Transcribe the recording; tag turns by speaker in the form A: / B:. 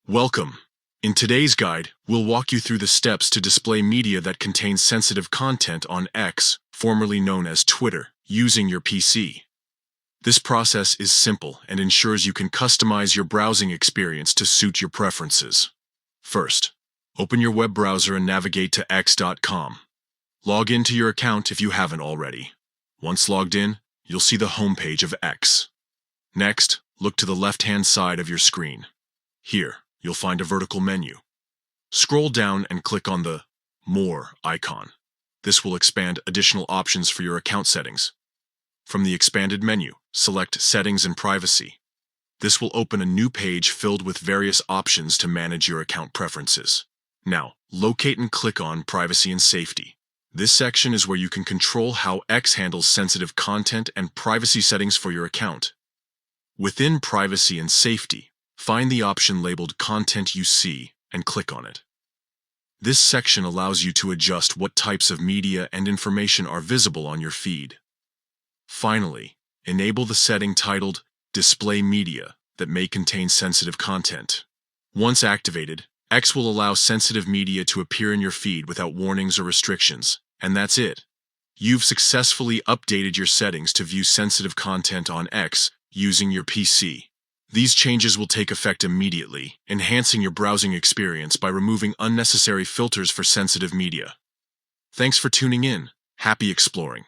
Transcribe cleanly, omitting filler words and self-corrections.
A: Welcome. In today's guide, we'll walk you through the steps to display media that contains sensitive content on X, formerly known as Twitter, using your PC. This process is simple and ensures you can customize your browsing experience to suit your preferences. First, open your web browser and navigate to x.com. Log into your account if you haven't already. Once logged in, you'll see the homepage of X. Next, look to the left-hand side of your screen. Here, you'll find a vertical menu. Scroll down and click on the More icon. This will expand additional options for your account settings. From the expanded menu, select Settings and Privacy. This will open a new page filled with various options to manage your account preferences. Now, locate and click on Privacy and Safety. This section is where you can control how X handles sensitive content and privacy settings for your account. Within Privacy and Safety, find the option labeled Content You See and click on it. This section allows you to adjust what types of media and information are visible on your feed. Finally, enable the setting titled Display Media that may contain sensitive content. Once activated, X will allow sensitive media to appear in your feed without warnings or restrictions, and that's it. You've successfully updated your settings to view sensitive content on X using your PC. These changes will take effect immediately, enhancing your browsing experience by removing unnecessary filters for sensitive media. Thanks for tuning in. Happy exploring.